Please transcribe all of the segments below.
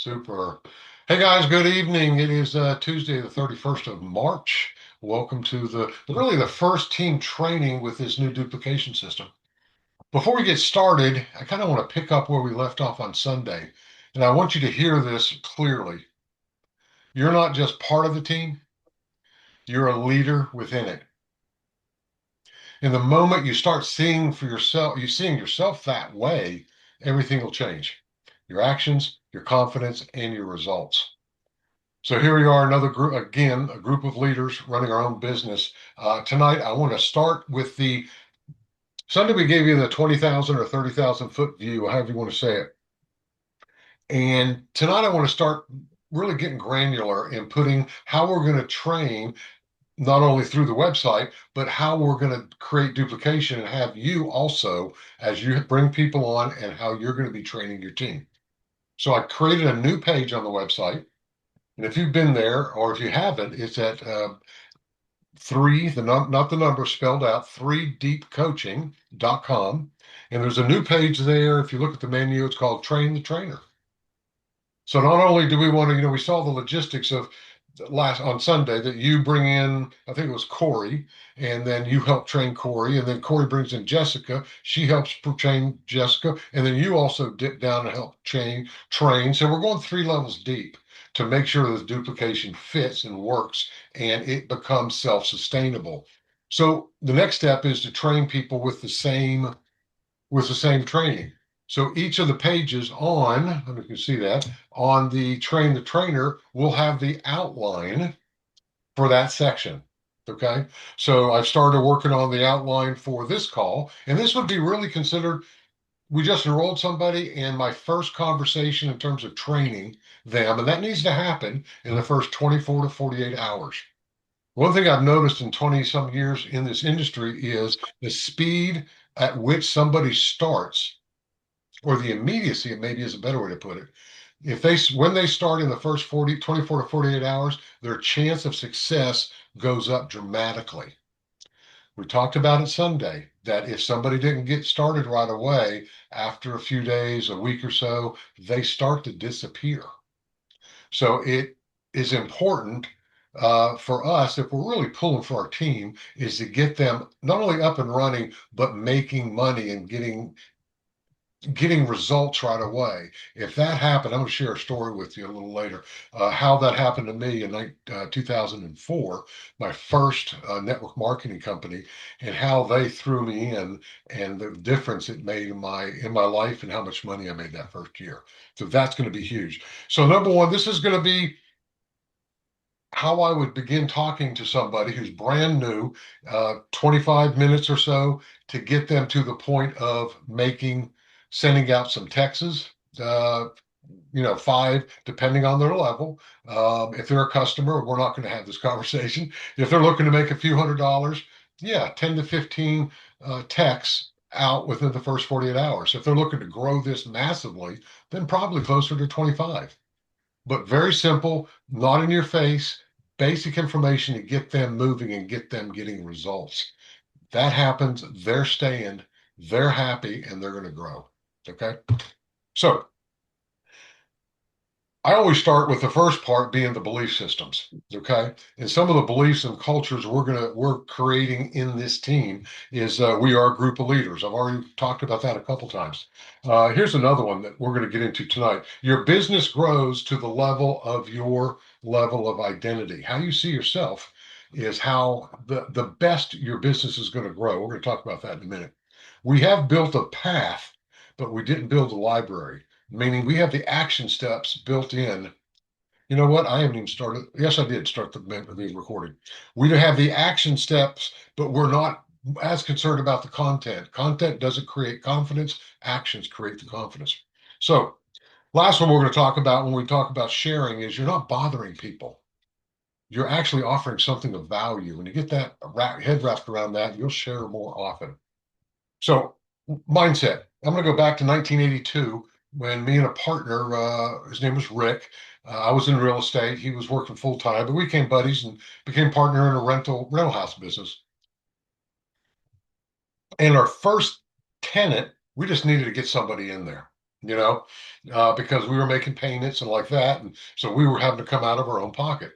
Super. Hey guys, good evening. It is Tuesday, the 31st of March. Welcome to the first team training with this new duplication system. Before we get started, I kind of want to pick up where we left off on Sunday, and I want you to hear this clearly. You're not just part of the team, you're a leader within it. And the moment you start seeing for yourself, you seeing yourself that way, everything will change. Your actions, your confidence, and your results. So here we are, another group, again, a group of leaders running our own business. Tonight, I want to start with the Sunday we gave you the 20,000 or 30,000 foot view, however you want to say it. And tonight, I want to start really getting granular in putting how we're going to train not only through the website, but how we're going to create duplication and have you also, as you bring people on, and how you're going to be training your team. So I created a new page on the website. And if you've been there, or if you haven't, it's at not the number spelled out, 3deepcoaching.com. And there's a new page there. If you look at the menu, it's called Train the Trainer. So not only do we want to, we saw the logistics of last on Sunday that you bring in, I think it was Corey, and then you help train Corey, and then Corey brings in Jessica. She helps train Jessica, and then you also dip down and help train. So we're going three levels deep to make sure the duplication fits and works and it becomes self-sustainable. So the next step is to train people with the same training. So each of the pages on, I don't know if you can see that, on the Train the Trainer will have the outline for that section. Okay. So I've started working on the outline for this call, and this would be really considered. We just enrolled somebody, and my first conversation in terms of training them, and that needs to happen in the first 24 to 48 hours. One thing I've noticed in 20 some years in this industry is the speed at which somebody starts, or the immediacy, it maybe is a better way to put it. When they start in the first 24 to 48 hours, their chance of success goes up dramatically. We talked about it Sunday that if somebody didn't get started right away, after a few days, a week or so, they start to disappear. So it is important for us, if we're really pulling for our team, is to get them not only up and running, but making money and getting results right away. If that happened, I'm going to share a story with you a little later, how that happened to me in 2004, my first network marketing company, and how they threw me in, and the difference it made in my life, and how much money I made that first year. So that's going to be huge. So number one, this is going to be how I would begin talking to somebody who's brand new, 25 minutes or so to get them to the point of sending out some texts, uh, five, depending on their level. If they're a customer, we're not going to have this conversation. If they're looking to make a few $100s, yeah, 10 to 15 texts out within the first 48 hours. If they're looking to grow this massively, then probably closer to 25. But very simple, not in your face, basic information to get them moving and get them getting results. That happens, they're staying, they're happy, and they're going to grow. Okay. So I always start with the first part being the belief systems. Okay. And some of the beliefs and cultures we're creating in this team is we are a group of leaders. I've already talked about that a couple times. Here's another one that we're going to get into tonight. Your business grows to the level of your level of identity. How you see yourself is how the best your business is going to grow. We're going to talk about that in a minute. We have built a path, but we didn't build a library, meaning we have the action steps built in. You know what? I haven't even started. Yes, I did start the recording. We have the action steps, but we're not as concerned about the content. Content doesn't create confidence. Actions create the confidence. So, last one we're going to talk about when we talk about sharing is you're not bothering people. You're actually offering something of value. When you get that head wrapped around that, you'll share more often. So, mindset. I'm going to go back to 1982 when me and a partner, his name was Rick, I was in real estate. He was working full time, but we became buddies and became partner in a rental house business. And our first tenant, we just needed to get somebody in there. because we were making payments and like that. And so we were having to come out of our own pocket.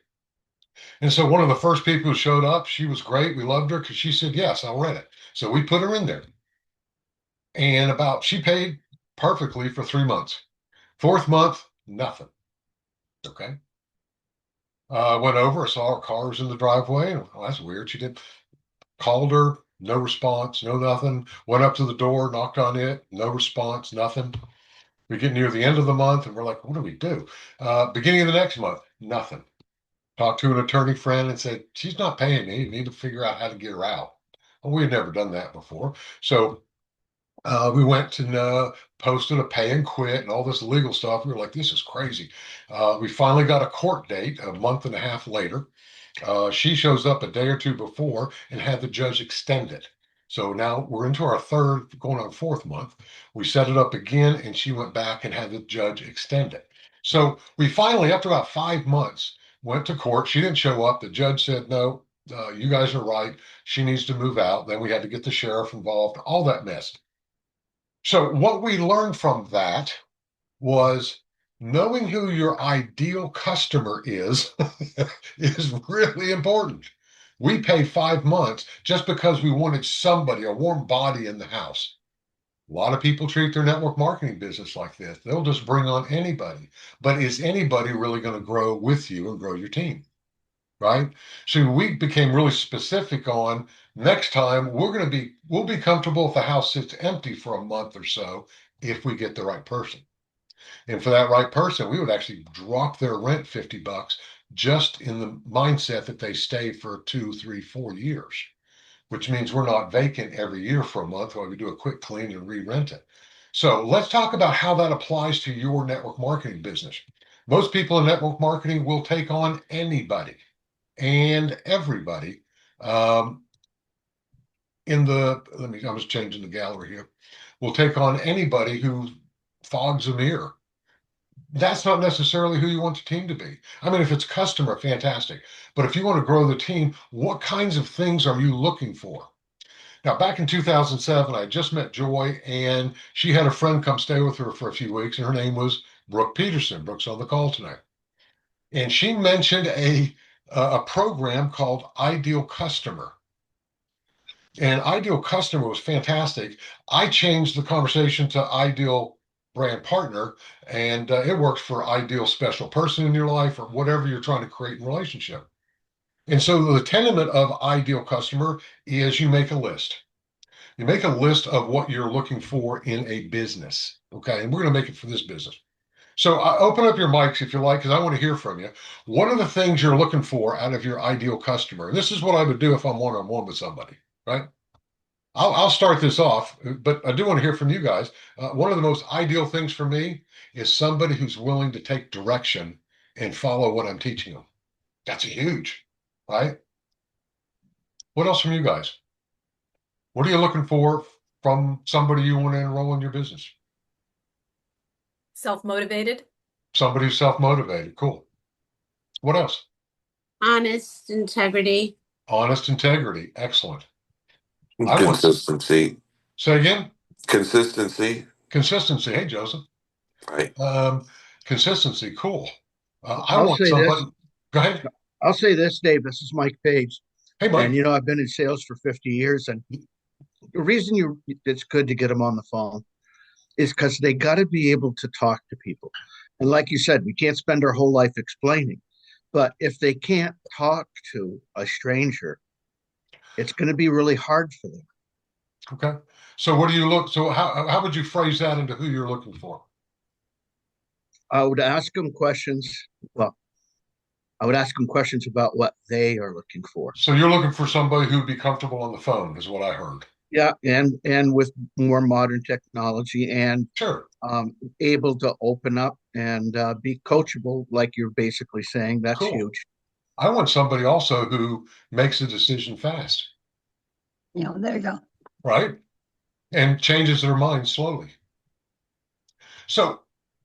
And so one of the first people who showed up, she was great. We loved her because she said, yes, I'll rent it. So we put her in there. And she paid perfectly for 3 months. Fourth month, nothing. Okay. Went over, I saw her cars in the driveway. And, oh, that's weird. She did. Called her, no response, no nothing. Went up to the door, knocked on it, no response, nothing. We get near the end of the month and we're like, what do we do? Beginning of the next month, nothing. Talked to an attorney friend and said, she's not paying me. You need to figure out how to get her out. Well, we had never done that before. So we went and posted a pay and quit and all this legal stuff. We were like, this is crazy. We finally got a court date a month and a half later. She shows up a day or two before and had the judge extend it. So now we're into our third, going on fourth month. We set it up again, and she went back and had the judge extend it. So we finally, after about 5 months, went to court. She didn't show up. The judge said, no, you guys are right. She needs to move out. Then we had to get the sheriff involved, all that mess. So what we learned from that was knowing who your ideal customer is is really important. We pay 5 months just because we wanted somebody, a warm body in the house. A lot of people treat their network marketing business like this. They'll just bring on anybody. But is anybody really going to grow with you and grow your team? Right? So we became really specific on next time we'll be comfortable if the house sits empty for a month or so if we get the right person. And for that right person, we would actually drop their rent $50 just in the mindset that they stay for 2, 3, 4 years, which means we're not vacant every year for a month while we do a quick clean and re-rent it. So let's talk about how that applies to your network marketing business. Most people in network marketing will take on anybody and everybody. Um, I'm just changing the gallery here. Will take on anybody who fogs a mirror. That's not necessarily who you want the team to be. I mean, if it's customer, fantastic. But if you want to grow the team, what kinds of things are you looking for? Now, back in 2007, I just met Joy, and she had a friend come stay with her for a few weeks, and her name was Brooke Peterson. Brooke's on the call tonight. And she mentioned a program called Ideal Customer. And Ideal Customer was fantastic. I changed the conversation to Ideal Brand Partner, and it works for ideal special person in your life or whatever you're trying to create in relationship. And so the tenement of Ideal Customer is you make a list. You make a list of what you're looking for in a business. Okay. And we're going to make it for this business. So open up your mics if you like, because I want to hear from you. What are the things you're looking for out of your ideal customer? And this is what I would do if I'm one-on-one with somebody, right? I'll start this off, but I do want to hear from you guys. One of the most ideal things for me is somebody who's willing to take direction and follow what I'm teaching them. That's huge, right? What else from you guys? What are you looking for from somebody you want to enroll in your business? Self-motivated. Somebody who's self-motivated. Cool. What else? Honest integrity. Honest integrity. Excellent. Consistency. Say again? Consistency. Consistency. Hey, Joseph. Right. Consistency. Cool. I I'll want say this. somebody. Go ahead. I'll say this, Dave. This is Mike Page. Hey, Mike. And I've been in sales for 50 years. And the reason it's good to get them on the phone is because they got to be able to talk to people. And like you said, we can't spend our whole life explaining. But if they can't talk to a stranger, it's going to be really hard for them. Okay. So what do you look? So how would you phrase that into who you're looking for? I would ask them questions. Well, I would ask them questions about what they are looking for. So you're looking for somebody who'd be comfortable on the phone, is what I heard. Yeah, and with more modern technology and Sure. Able to open up and be coachable, like you're basically saying. That's Cool. huge. I want somebody also who makes a decision fast. There you go. Right? And changes their mind slowly. So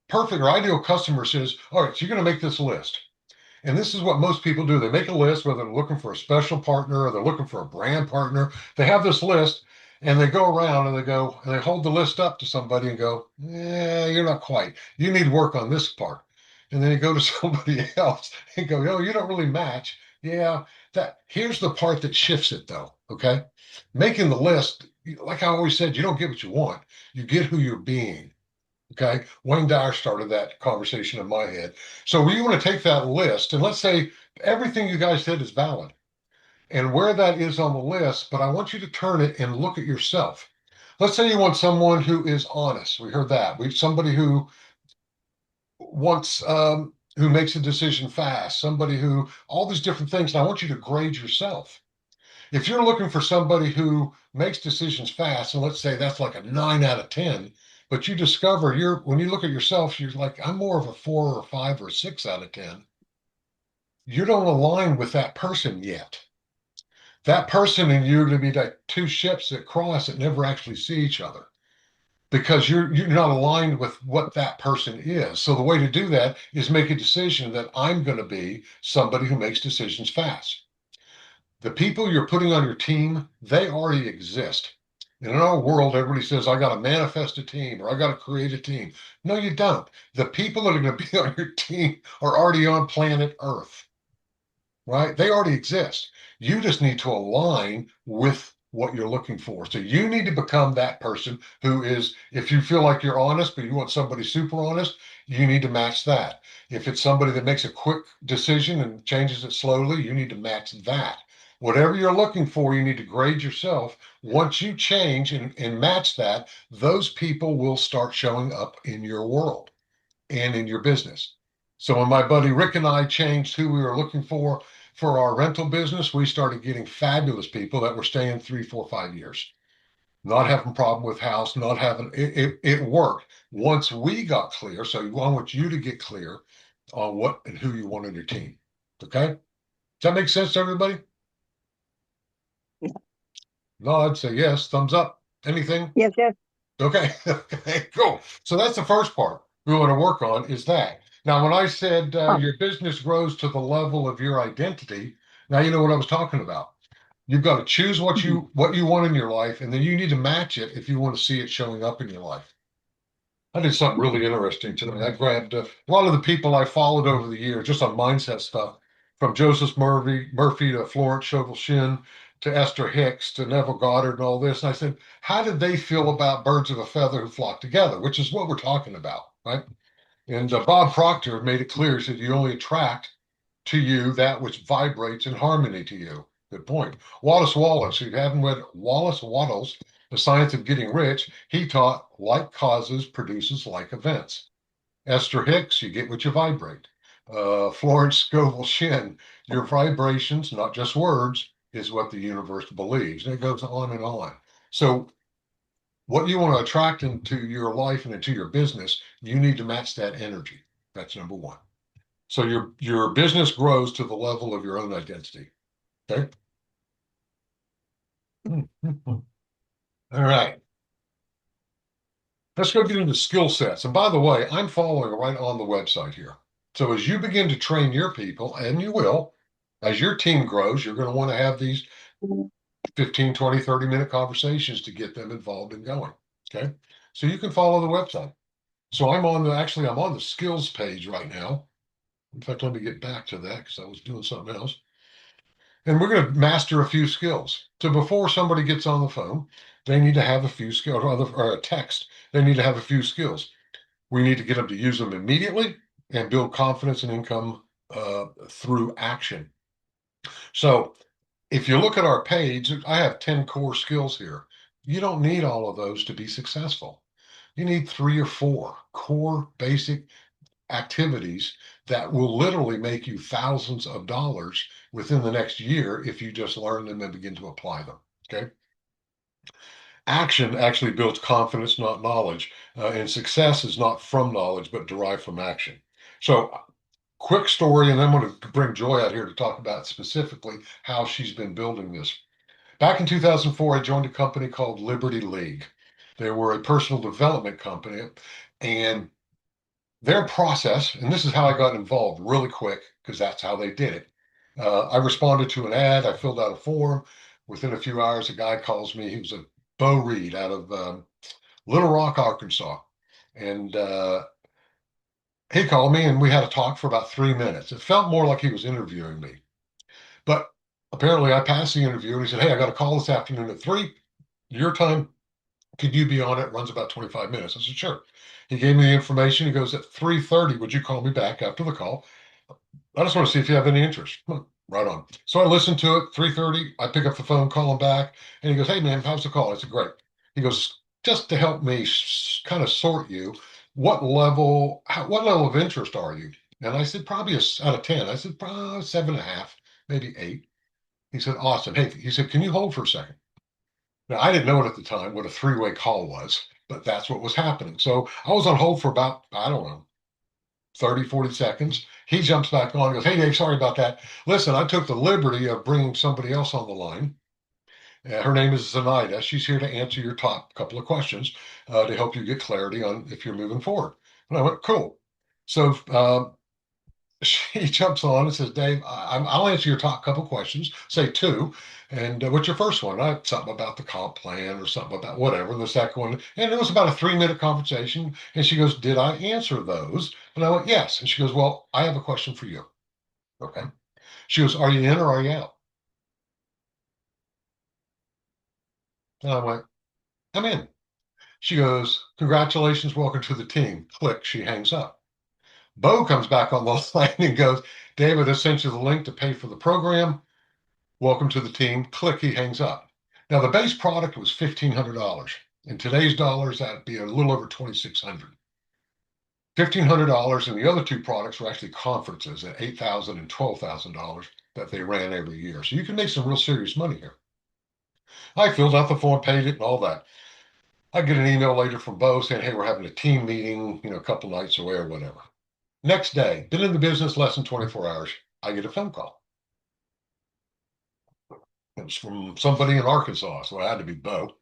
perfect or ideal customer says, all right, so you're going to make this list. And this is what most people do. They make a list, whether they're looking for a special partner or they're looking for a brand partner. They have this list. And they go around and they hold the list up to somebody and go, yeah, you're not quite. You need work on this part. And then you go to somebody else and go, oh, you don't really match. Yeah, that here's the part that shifts it though. Okay. Making the list, like I always said, you don't get what you want. You get who you're being. Okay. Wayne Dyer started that conversation in my head. So we want to take that list and let's say everything you guys said is valid and where that is on the list, but I want you to turn it and look at yourself. Let's say you want someone who is honest. We heard that. We somebody who wants who makes a decision fast, somebody who all these different things. And I want you to grade yourself. If you're looking for somebody who makes decisions fast, and let's say that's like a 9 out of 10, but you discover when you look at yourself, you're like, I'm more of a 4 or 5 or 6 out of 10. You don't align with that person yet. That person and you are going to be like two ships that cross that never actually see each other because you're not aligned with what that person is. So the way to do that is make a decision that I'm going to be somebody who makes decisions fast. The people you're putting on your team, they already exist. And in our world, everybody says, I got to manifest a team or I got to create a team. No, you don't. The people that are going to be on your team are already on planet Earth, right? They already exist. You just need to align with what you're looking for. So you need to become that person who is, if you feel like you're honest, but you want somebody super honest, you need to match that. If it's somebody that makes a quick decision and changes it slowly, you need to match that. Whatever you're looking for, you need to grade yourself. Once you change and match that, those people will start showing up in your world and in your business. So when my buddy Rick and I changed who we were looking for our rental business, we started getting fabulous people that were staying 3, 4, 5 years, not having problem with house, not having it worked once we got clear. So I want you to get clear on what and who you want on your team. Okay. Does that make sense to everybody? Yeah. No, I'd say yes. Thumbs up. Anything? Yes, yes. Okay. Okay, cool. So that's the first part we want to work on is that. Now, when I said Oh, your business grows to the level of your identity, now you know what I was talking about. You've got to choose mhm. what you want in your life, and then you need to match it if you want to see it showing up in your life. I did something really interesting today. I grabbed a lot of the people I followed over the years, just on mindset stuff, from Joseph Murphy to Florence Scovel Shinn to Esther Hicks to Neville Goddard and all this. And I said, how did they feel about birds of a feather who flock together, which is what we're talking about, right? And Bob Proctor made it clear. He said, you only attract to you that which vibrates in harmony to you. Good point. Wallace Wallace, if you haven't read Wallace Wattles, The Science of Getting Rich, he taught like causes produces like events. Esther Hicks, you get what you vibrate. Florence Scovel Shinn, your vibrations, not just words, is what the universe believes. And it goes on and on. So what you want to attract into your life and into your business, you need to match that energy. That's number one. So your business grows to the level of your own identity. Okay. All right. Let's go get into skill sets. And by the way, I'm following right on the website here. So as you begin to train your people, and you will, as your team grows, you're going to want to have these 15, 20, 30-minute conversations to get them involved and going. Okay. So you can follow the website. So I'm on the skills page right now. In fact, let me get back to that because I was doing something else. And we're going to master a few skills. So before somebody gets on the phone, they need to have a few skills, or a text. They need to have a few skills. We need to get them to use them immediately and build confidence and income through action. So if you look at our page, I have 10 core skills here. You don't need all of those to be successful. You need 3 or 4 core basic activities that will literally make you thousands of dollars within the next year if you just learn them and begin to apply them. Okay. Action actually builds confidence, not knowledge. And success is not from knowledge, but derived from action. So, quick story, and I'm going to bring Joy out here to talk about specifically how she's been building this. Back in 2004, I joined a company called Liberty League. They were a personal development company, and their process, and this is how I got involved really quick because that's how they did it. I responded to an ad, I filled out a form. Within a few hours, a guy calls me. He was a Bo Reed out of Little Rock, Arkansas. And he called me and we had a talk for about 3 minutes. It felt more like he was interviewing me. But apparently I passed the interview and he said, "Hey, I got a call this afternoon at 3, your time. Could you be on it? It runs about 25 minutes." I said, "Sure." He gave me the information. He goes, "At 3:30, would you call me back after the call? I just want to see if you have any interest." Right on. So I listened to it. 3:30, I pick up the phone, call him back, and he goes, "Hey man, how's the call?" I said, "Great." He goes, "Just to help me kind of sort you, what level of interest are you?" And I said, "Probably out of 10." I said, "Probably 7.5, maybe 8." He said, "Awesome." Hey, he said, "Can you hold for a second?" Now, I didn't know it at the time what a three-way call was, but that's what was happening. So I was on hold for about, I don't know, 30, 40 seconds. He jumps back on and goes, "Hey, Dave, sorry about that. Listen, I took the liberty of bringing somebody else on the line. Her name is Zenaida. She's here to answer your top couple of questions to help you get clarity on if you're moving forward." And I went, "Cool." So she jumps on and says, "Dave, I'll answer your top couple questions, say two. And what's your first one?" Something about the comp plan or something about whatever. And the second one, and it was about a 3-minute conversation. And she goes, "Did I answer those?" And I went, "Yes." And she goes, "Well, I have a question for you." Okay. She goes, "Are you in or are you out?" And I went, "I'm in." She goes, "Congratulations, welcome to the team." Click, she hangs up. Bo comes back on the line and goes, "David, I sent you the link to pay for the program. Welcome to the team." Click, he hangs up. Now, the base product was $1,500. In today's dollars, that'd be a little over 2,600. $1,500, and the other two products were actually conferences at $8,000 and $12,000 that they ran every year. So you can make some real serious money here. I filled out the form, paid it, and all that. I get an email later from Bo saying, "Hey, we're having a team meeting, a couple nights away or whatever." Next day, been in the business less than 24 hours, I get a phone call. It was from somebody in Arkansas, so it had to be Bo.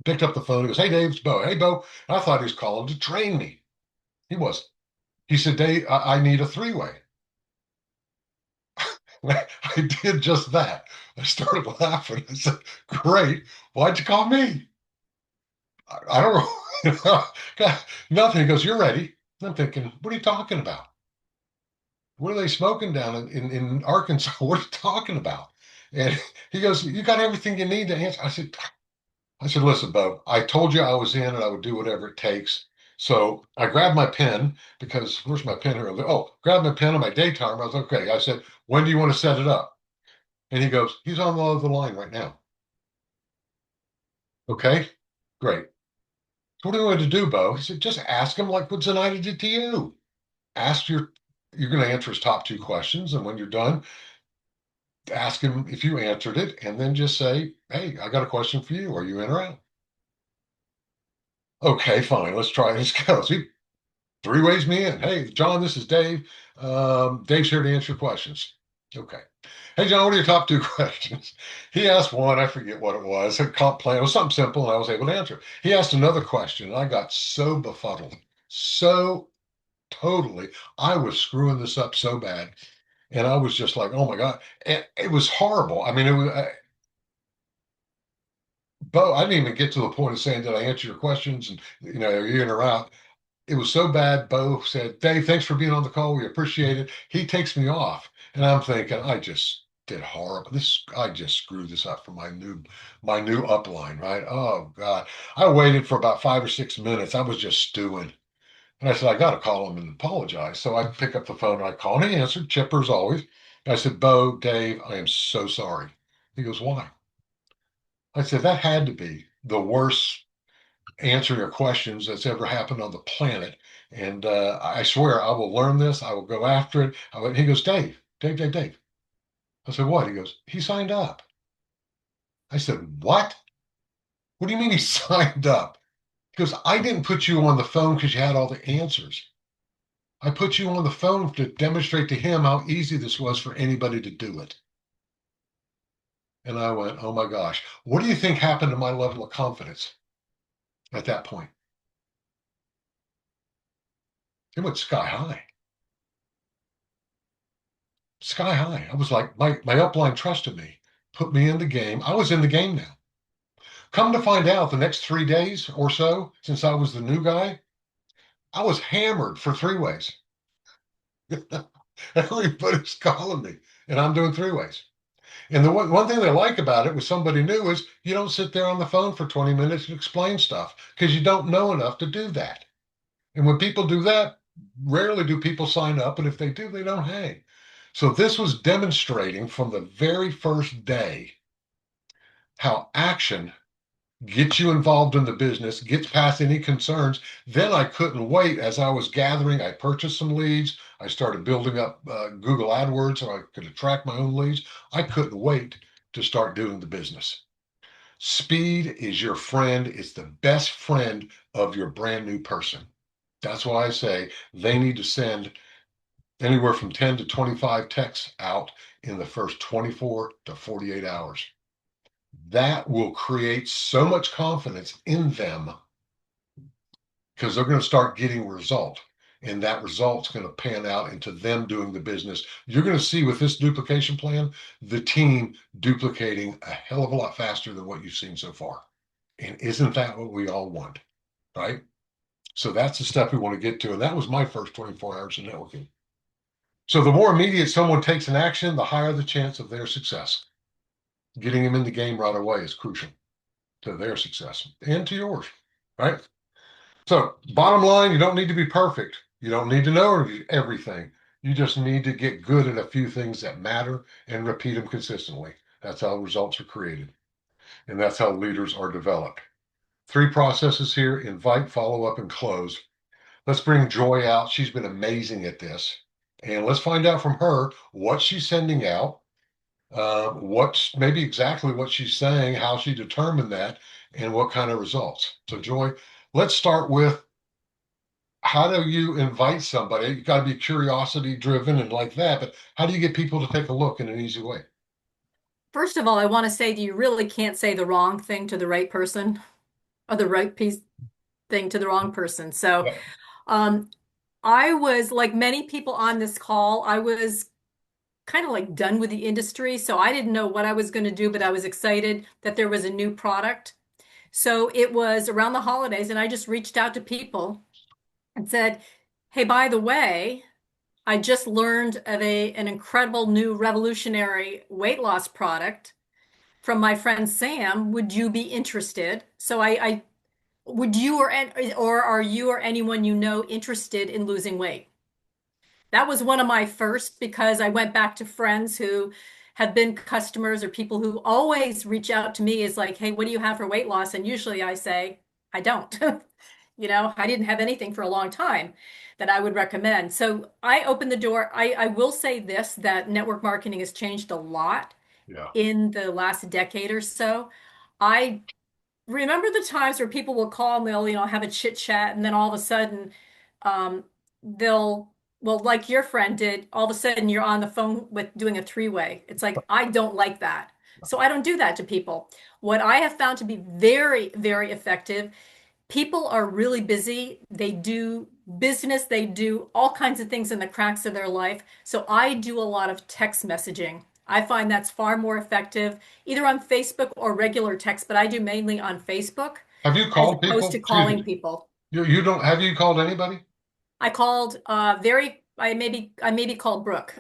Picked up the phone. He goes, "Hey, Dave, it's Bo." "Hey, Bo." I thought he was calling to train me. He wasn't. He said, "Dave, I need a three-way." I did just that. I started laughing. I said, "Great. Why'd you call me?" I don't know. God, nothing. He goes, "You're ready." I'm thinking, what are you talking about? What are they smoking down in Arkansas? What are you talking about? And he goes, "You got everything you need to answer." I said, "Listen, Bo, I told you I was in and I would do whatever it takes." So I grabbed my pen because where's my pen here? Oh, grabbed my pen on my day timer. I was okay. I said, "When do you want to set it up?" And he goes, "He's on the other line right now." "Okay, great. So what do you want to do, Bo?" He said, "Just ask him like what Zenaida did to you. Ask you're going to answer his top two questions. And when you're done, ask him if you answered it. And then just say, 'Hey, I got a question for you. Are you in or out?'" "Okay, fine. Let's try this." Go. So he three ways me in. "Hey, John, this is Dave. Dave's here to answer your questions." Okay. "Hey, John, what are your top two questions?" He asked one, I forget what it was, a comp plan. It was something simple, and I was able to answer it. He asked another question, and I got so befuddled, so totally. I was screwing this up so bad. And I was just like, oh my God. And it was horrible. I mean, it was, Bo, I didn't even get to the point of saying, "Did I answer your questions?" And, are you in or out? It was so bad. Bo said, "Dave, thanks for being on the call. We appreciate it." He takes me off. And I'm thinking, I just did horrible. I just screwed this up for my new upline, right? Oh God. I waited for about 5 or 6 minutes. I was just stewing. And I said, "I got to call him and apologize." So I pick up the phone and I call, and he answered, chipper as always. I said, "Bo, Dave, I am so sorry." He goes, "Why?" I said, "That had to be the worst answering of questions that's ever happened on the planet. And I swear I will learn this. I will go after it." He goes, "Dave, Dave, Dave, Dave." I said, "What?" He goes, "He signed up." I said, "What? What do you mean he signed up?" He goes, "I didn't put you on the phone because you had all the answers. I put you on the phone to demonstrate to him how easy this was for anybody to do it." And I went, oh my gosh, what do you think happened to my level of confidence at that point? It went sky high, sky high. I was like, my upline trusted me, put me in the game. I was in the game now. Come to find out, the next 3 days or so, since I was the new guy, I was hammered for three ways. Everybody's calling me, and I'm doing three ways. And the one thing they like about it with somebody new is you don't sit there on the phone for 20 minutes and explain stuff because you don't know enough to do that. And when people do that, rarely do people sign up. And if they do, they don't hang. So this was demonstrating from the very first day how action gets you involved in the business, gets past any concerns. Then I couldn't wait. As I was gathering, I purchased some leads. I started building up Google AdWords so I could attract my own leads. I couldn't wait to start doing the business. Speed is your friend. It's the best friend of your brand new person. That's why I say they need to send anywhere from 10 to 25 texts out in the first 24 to 48 hours. That will create so much confidence in them because they're going to start getting result. And that result's going to pan out into them doing the business. You're going to see with this duplication plan, the team duplicating a hell of a lot faster than what you've seen so far. And isn't that what we all want? Right? So that's the stuff we want to get to. And that was my first 24 hours of networking. So the more immediate someone takes an action, the higher the chance of their success. Getting them in the game right away is crucial to their success and to yours, right? So bottom line, you don't need to be perfect. You don't need to know everything. You just need to get good at a few things that matter and repeat them consistently. That's how results are created. And that's how leaders are developed. Three processes here: invite, follow up, and close. Let's bring Joy out. She's been amazing at this. And let's find out from her what she's sending out, what's maybe exactly what she's saying, how she determined that, and what kind of results. So, Joy, let's start with how do you invite somebody? You got to be curiosity driven and like that, but how do you get people to take a look in an easy way? First of all, I want to say that you really can't say the wrong thing to the right person or the right piece thing to the wrong person. So, Yeah. um, I was like many people on this call, I was kind of like done with the industry. So I didn't know what I was going to do, but I was excited that there was a new product. So it was around the holidays, and I just reached out to people and said, "Hey, by the way, I just learned of an incredible new revolutionary weight loss product from my friend Sam. Would you be interested?" So I would you or are you or anyone you know interested in losing weight? That was one of my first because I went back to friends who have been customers or people who always reach out to me is like, "Hey, what do you have for weight loss?" And usually I say, "I don't." I didn't have anything for a long time that I would recommend. So I opened the door. I will say this, that network marketing has changed a lot Yeah. in the last decade or so. I remember the times where people will call and they'll, have a chit chat, and then all of a sudden, um, they'll, well, like your friend did, all of a sudden you're on the phone with doing a three-way. It's like, I don't like that. So I don't do that to people. What I have found to be very, very effective, people are really busy. They do business, they do all kinds of things in the cracks of their life. So I do a lot of text messaging. I find that's far more effective, either on Facebook or regular text, but I do mainly on Facebook Have you as called opposed people? to Excuse calling me. people. You don't, have you called anybody? I called I maybe called Brooke.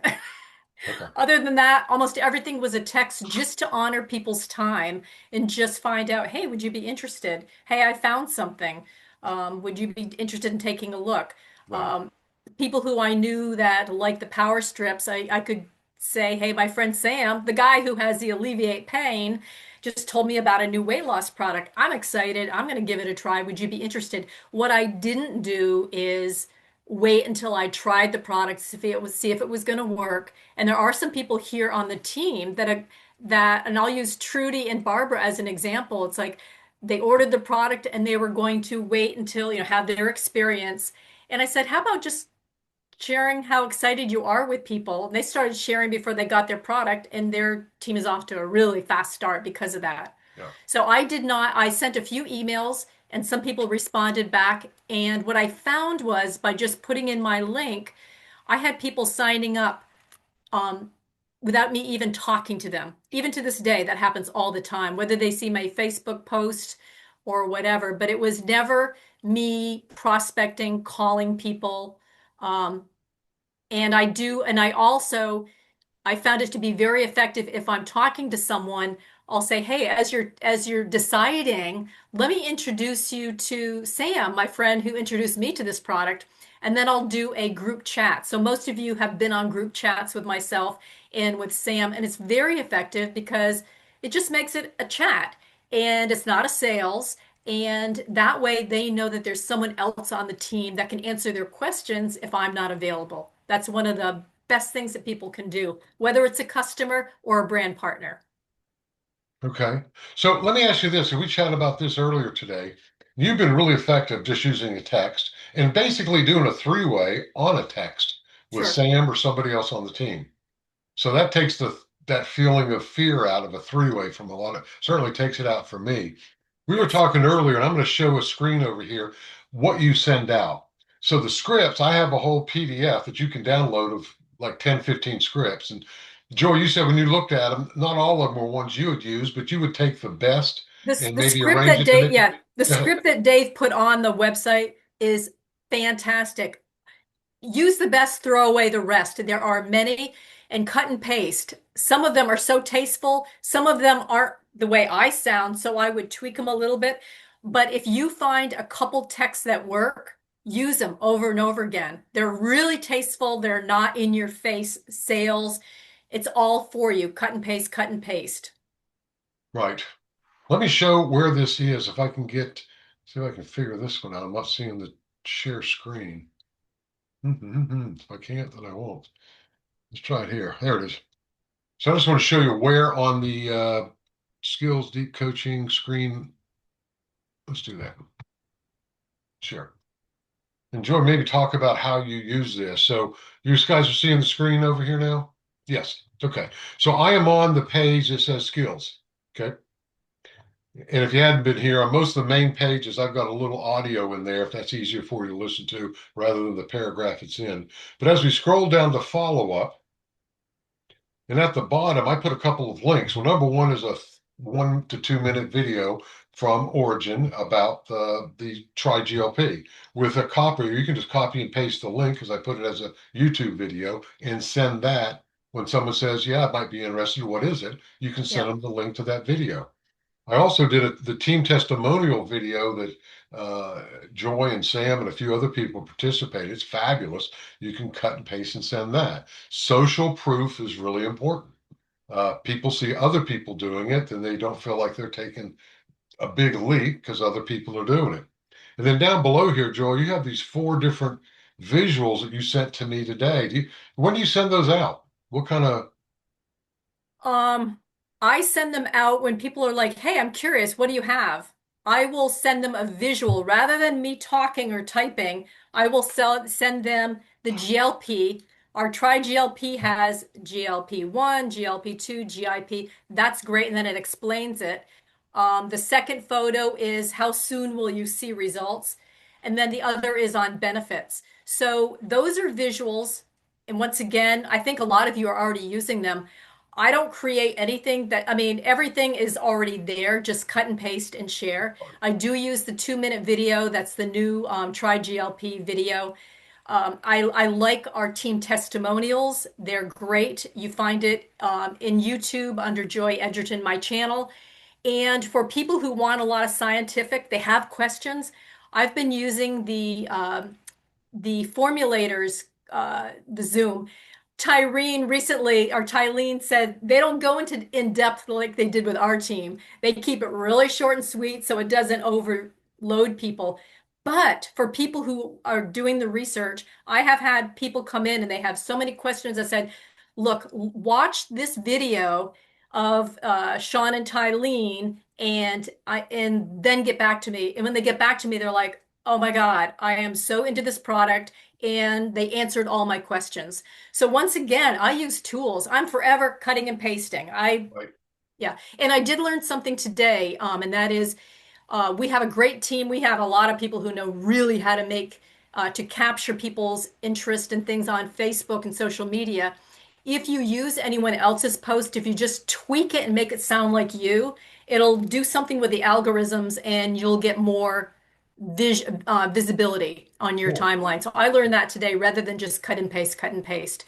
Okay. Other than that, almost everything was a text just to honor people's time and just find out, hey, would you be interested? Hey, I found something. Would you be interested in taking a look? Right. Um, People who I knew that like the power strips, I could say, hey, my friend Sam, the guy who has the Alleviate Pain, just told me about a new weight loss product. I'm excited. I'm going to give it a try. Would you be interested? What I didn't do is wait until I tried the product to see if it was going to work. And there are some people here on the team and I'll use Trudy and Barbara as an example. It's like they ordered the product and they were going to wait until, have their experience. And I said, how about just sharing how excited you are with people? And they started sharing before they got their product, and their team is off to a really fast start because of that. Yeah. So I sent a few emails and some people responded back. And what I found was by just putting in my link, I had people signing up um, without me even talking to them. Even to this day, that happens all the time, whether they see my Facebook post or whatever, but it was never me prospecting, calling people. Um, and I also I found it to be very effective if I'm talking to someone. I'll say, "Hey, as you're deciding, let me introduce you to Sam, my friend who introduced me to this product." And then I'll do a group chat. So most of you have been on group chats with myself and with Sam, and it's very effective because it just makes it a chat and it's not a sales. And that way they know that there's someone else on the team that can answer their questions if I'm not available. That's one of the best things that people can do, whether it's a customer or a brand partner. Okay. So let me ask you this. We chatted about this earlier today. You've been really effective just using a text and basically doing a three-way on a text with Sure. Sam or somebody else on the team. So that takes that feeling of fear out of a three-way from a lot of certainly takes it out for me. We were Yes. talking earlier, and I'm going to show a screen over here what you send out. So the scripts, I have a whole PDF that you can download of like 10, 15 scripts. And Joy, you said when you looked at them, not all of them were ones you would use, but you would take the best This and the maybe script arrange that it to Dave, make it. yeah, the Go ahead. script that Dave put on the website is fantastic. Use the best, throw away the rest. There are many, and cut and paste. Some of them are so tasteful, some of them aren't the way I sound, so I would tweak them a little bit. But if you find a couple texts that work, use them over and over again. They're really tasteful, they're not in your face sales. It's all for you. Cut and paste, cut and paste. Right. Let me show where this is. If I can see if I can figure this one out. I'm not seeing the share screen. If I can't, then I won't. Let's try it here. There it is. So I just want to show you where on the skills deep coaching screen. Let's do that. Sure. Enjoy. Maybe talk about how you use this. So you guys are seeing the screen over here now? Yes. Okay. So I am on the page that says skills. Okay. And if you hadn't been here, on most of the main pages, I've got a little audio in there if that's easier for you to listen to rather than the paragraph it's in. But as we scroll down to follow up, and at the bottom, I put a couple of links. Well, number one is a 1 to 2 minute video from Origin about the Try GLP with a copy. You can just copy and paste the link because I put it as a YouTube video and send that when someone says, "Yeah, I might be interested. What is it?" You can send Yeah. them the link to that video. I also did the team testimonial video that Joy and Sam and a few other people participated. It's fabulous. You can cut and paste and send that. Social proof is really important. People see other people doing it, and they don't feel like they're taking a big leap because other people are doing it. And then down below here, Joy, you have these four different visuals that you sent to me today. When do you send those out? What kind of Um, I send them out when people are like, "Hey, I'm curious, what do you have?" I will send them a visual rather than me talking or typing. I will send them the GLP. Our Try GLP has GLP-1, GLP-2, GIP. That's great, and then it explains it. The second photo is how soon will you see results? And then the other is on benefits. So those are visuals. And once again, I think a lot of you are already using them. I don't create anything I mean, everything is already there. Just cut and paste and share. I do use the 2 minute video. That's the new Try GLP video. I like our team testimonials. They're great. You find it in YouTube under Joy Edgerton, my channel. And for people who want a lot of scientific, they have questions. I've been using the formulators, the Zoom. Tylene said they don't go into in depth like they did with our team. They keep it really short and sweet so it doesn't overload people. But for people who are doing the research, I have had people come in and they have so many questions. I said, look, watch this video of Sean and Tylene and then get back to me. And when they get back to me, they're like, oh my God, I am so into this product. And they answered all my questions. So once again, I use tools. I'm forever cutting and pasting. like Yeah. And I did learn something today, and that is we have a great team. We have a lot of people who know really how to to capture people's interest in things on Facebook and social media. if you use anyone else's post, if you just tweak it and make it sound like you, it'll do something with the algorithms and you'll get more visibility on your Cool. timeline. So I learned that today rather than just cut and paste, cut and paste.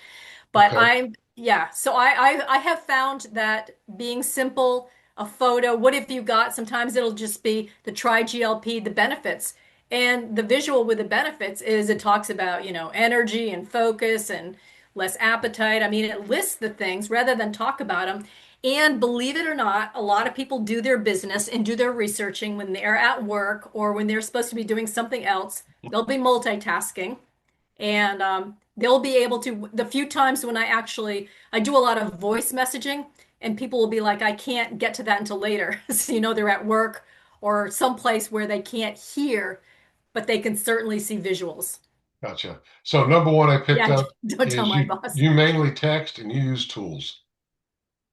But Okay. yeah, so I have found that being simple, a photo, what have you got? Sometimes it'll just be the try GLP, the benefits. And the visual with the benefits is it talks about, energy and focus and less appetite. I mean, it lists the things rather than talk about them. And believe it or not, a lot of people do their business and do their researching when they're at work or when they're supposed to be doing something else. They'll be multitasking and they'll be able to the few times when I do a lot of voice messaging and people will be like I can't get to that until later. So they're at work or someplace where they can't hear but they can certainly see visuals. Gotcha. So number one I picked Yeah, up don't tell is my you boss. you mainly text and you use tools.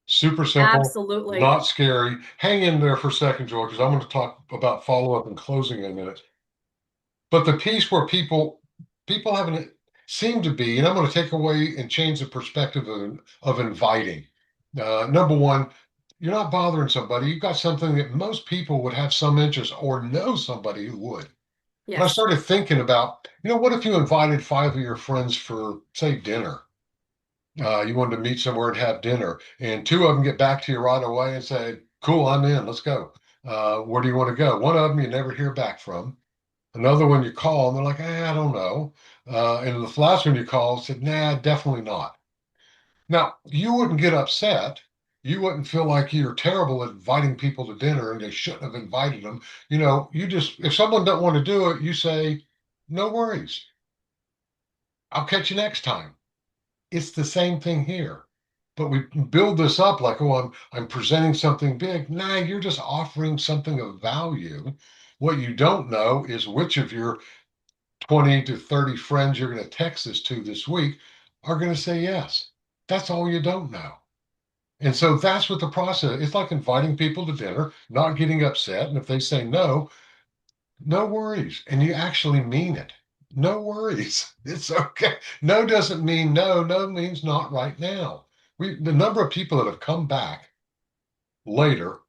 Super simple, Absolutely. not scary. Hang in there for a second, Joy, because I'm going to talk about follow up and closing in a minute. But the piece where people haven't seem to be, and I'm going to take away and change the perspective of inviting. Number one, you're not bothering somebody. You've got something that most people would have some interest or know somebody who would. But I Yes. started thinking about, what if you invited five of your friends for, say, dinner? You wanted to meet somewhere and have dinner, and two of them get back to you right away and say, "Cool, I'm in. Let's go." Where do you want to go? One of them you never hear back from. Another one you call and they're like, I don't know. And the last one you call said, nah, definitely not. Now, you wouldn't get upset. You wouldn't feel like you're terrible at inviting people to dinner and they shouldn't have invited them. You just, if someone don't want to do it, you say, no worries. I'll catch you next time. It's the same thing here. But we build this up like, oh, I'm presenting something big. Nah, you're just offering something of value. What you don't know is which of your 20 to 30 friends you're going to text this to this week are going to say yes. That's all you don't know. And so that's what the process. It's like inviting people to dinner, not getting upset. And if they say no, no worries. And you actually mean it. No worries. It's okay. No doesn't mean no. No means not right now. The number of people that have come back later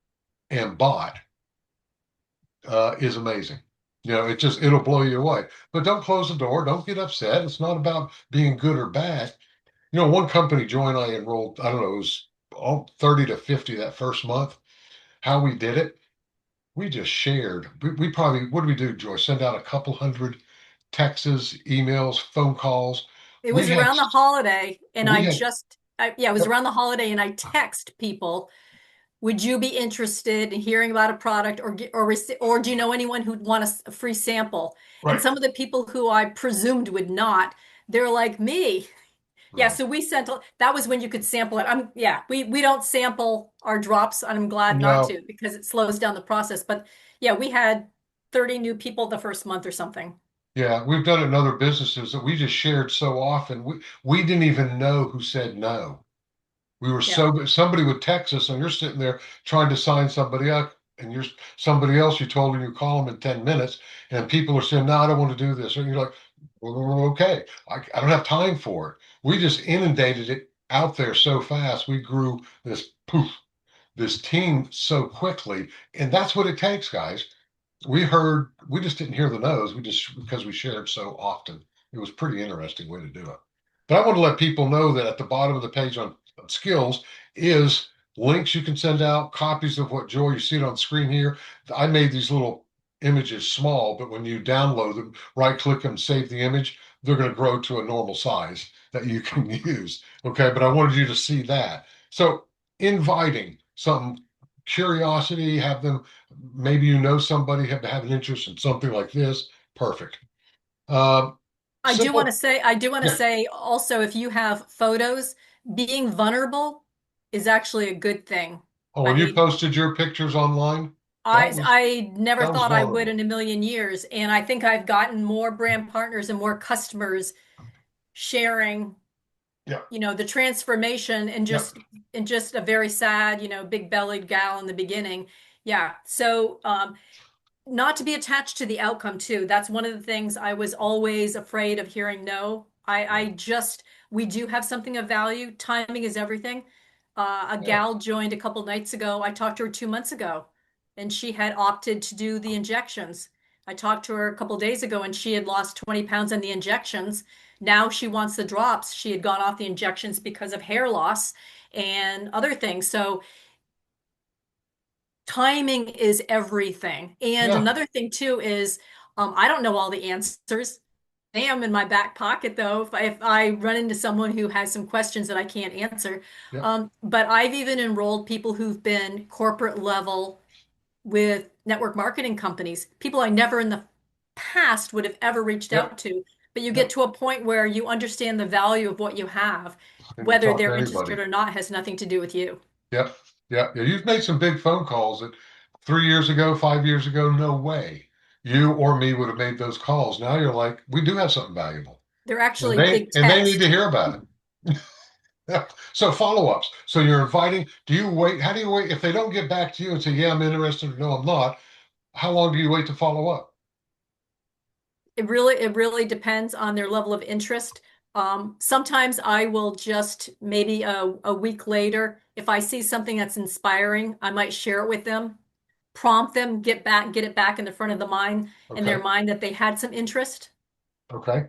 and bought is amazing. It'll blow you away. But don't close the door. Don't get upset. It's not about being good or bad. One company, Joy and I enrolled, I don't know, it was 30 to 50 that first month. How we did it, we just shared. We probably, what do we do, Joy? Send out a couple hundred texts, emails, phone calls. It We was had, around the holiday and we had, yeah, it was around the holiday and I text people, would you be interested in hearing about a product or do you know anyone who'd want a free sample? And right, some of the people who I presumed would not, they're like me. Yeah, right. so that was when you could sample it. Yeah, we don't sample our drops, and I'm glad not No, to because it slows down the process. But yeah, we had 30 new people the first month or something. yeah, we've done it in other businesses that we just shared so often. We didn't even know who said no. We were Yeah. somebody would text us and you're sitting there trying to sign somebody up and you're somebody else you told them you call them in 10 minutes and people are saying, no, I don't want to do this. And you're like, well, okay, I don't have time for it. We just inundated it out there so fast. We grew this team so quickly. And that's what it takes, guys. We just didn't hear the no's. We just, because we shared so often. It was pretty interesting way to do it. But I want to let people know that at the bottom of the page on skills is links you can send out, copies of what Joy, you see it on screen here. I made these little images small, but when you download them, right click them, save the image, they're going to grow to a normal size that you can use. Okay, but I wanted you to see that. So inviting something, curiosity, have them, maybe somebody have an interest in something like this. Perfect. Um, Simple. I do want to Yeah. say also if you have photos, being vulnerable is actually a good thing. Oh, I when you mean, posted your pictures online, that was I never that was thought I would vulnerable. in a million years, and I think I've gotten more brand partners and more customers sharing, Yeah. the transformation and Yeah. just a very sad, big bellied gal in the beginning. Yeah. So not to be attached to the outcome too. That's one of the things I was always afraid of hearing no. I just, we do have something of value. Timing is everything. A Yeah. gal joined a couple nights ago. I talked to her 2 months ago, and she had opted to do the injections. I talked to her a couple days ago, and she had lost 20 pounds on the injections. Now she wants the drops. She had gone off the injections because of hair loss and other things. So timing is everything. And Yeah. another thing too is I don't know all the answers. I am in my back pocket though, if I run into someone who has some questions that I can't answer. Yeah. But I've even enrolled people who've been corporate level with network marketing companies, people I never in the past would have ever reached Yeah. out to. But you Yeah. get to a point where you understand the value of what you have, And you whether talk to they're interested anybody. or not has nothing to do with you. Yep. Yeah. Yeah. You've made some big phone calls that 3 years ago, 5 years ago, no way you or me would have made those calls. Now you're like, we do have something valuable. They're And actually they big and they need to text. hear about it. Yeah. So follow-ups. So you're inviting, do you wait? How do you wait? If they don't get back to you and say, yeah, I'm interested or no, I'm not, how long do you wait to follow up? It really depends on their level of interest. Sometimes I will just maybe a week later, if I see something that's inspiring, I might share it with them, prompt them, get it back in the front of the mind, in their Okay. mind that they had some interest. Okay.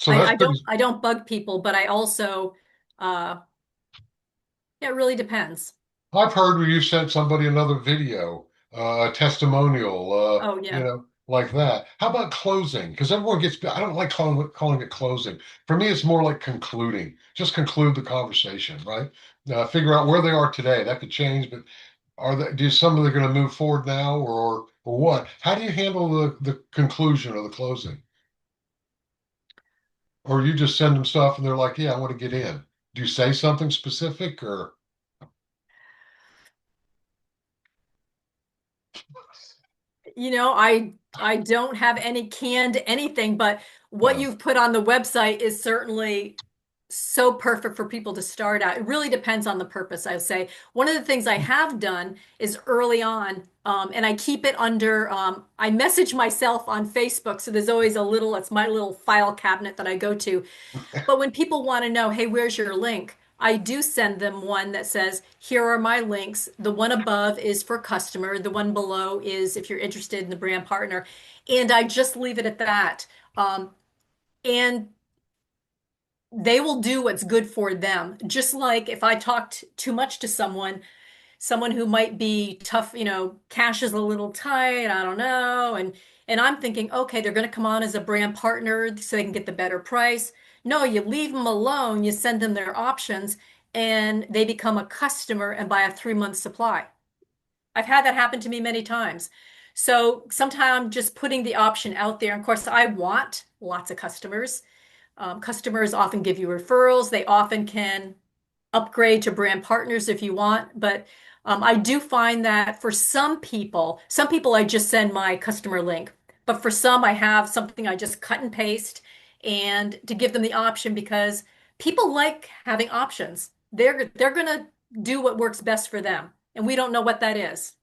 So I, that's I don't pretty. I don't bug people, but I also uh yeah, it really depends. I've heard where you sent somebody another video, a testimonial, Oh yeah. like that. How about closing? Because everyone gets, I don't like calling it closing. For me, it's more like concluding. Just conclude the conversation, right? Figure out where they are today. That could change, but do some of them going to move forward now or what? How do you handle the conclusion or the closing? Or you just send them stuff and they're like, yeah, I want to get in. Do you say something specific or? I don't have any canned anything, but what Uh, you've put on the website is certainly so perfect for people to start out. It really depends on the purpose, I would say. One of the things I have done is early on, and I keep it under, I message myself on Facebook, so there's always a little, it's my little file cabinet that I go to. But when people want to know, hey, where's your link? I do send them one that says, here are my links. The one above is for customer. The one below is if you're interested in the brand partner. And I just leave it at that. And they will do what's good for them. Just like if I talked too much to someone who might be tough, cash is a little tight, I don't know, and I'm thinking, okay, they're going to come on as a brand partner so they can get the better price. No, you leave them alone, you send them their options, and they become a customer and buy a 3 month supply. I've had that happen to me many times. So sometimes just putting the option out there. Of course, I want lots of customers. Customers often give you referrals. They often can upgrade to brand partners if you want. But I do find that for some people I just send my customer link. But for some, I have something I just cut and paste and to give them the option because people like having options. They're gonna do what works best for them. And we don't know what that is.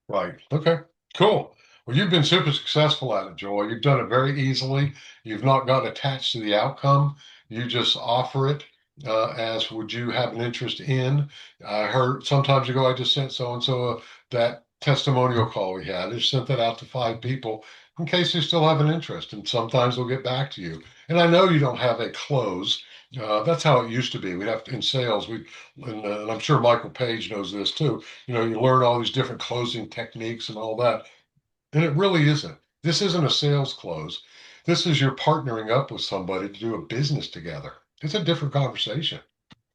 Right. Okay. Cool. Well, you've been super successful at it, Joel. You've done it very easily. You've not gotten attached to the outcome. You just offer it as would you have an interest in. I heard sometimes ago I just sent so and so that testimonial call we had. I just sent that out to 5 people in case they still have an interest, and sometimes they'll get back to you. And I know you don't have a close. That's how it used to be. We'd have to, in sales. And I'm sure Michael Page knows this too. You learn all these different closing techniques and all that. And it really isn't. This isn't a sales close. This is you're partnering up with somebody to do a business together. It's a different conversation,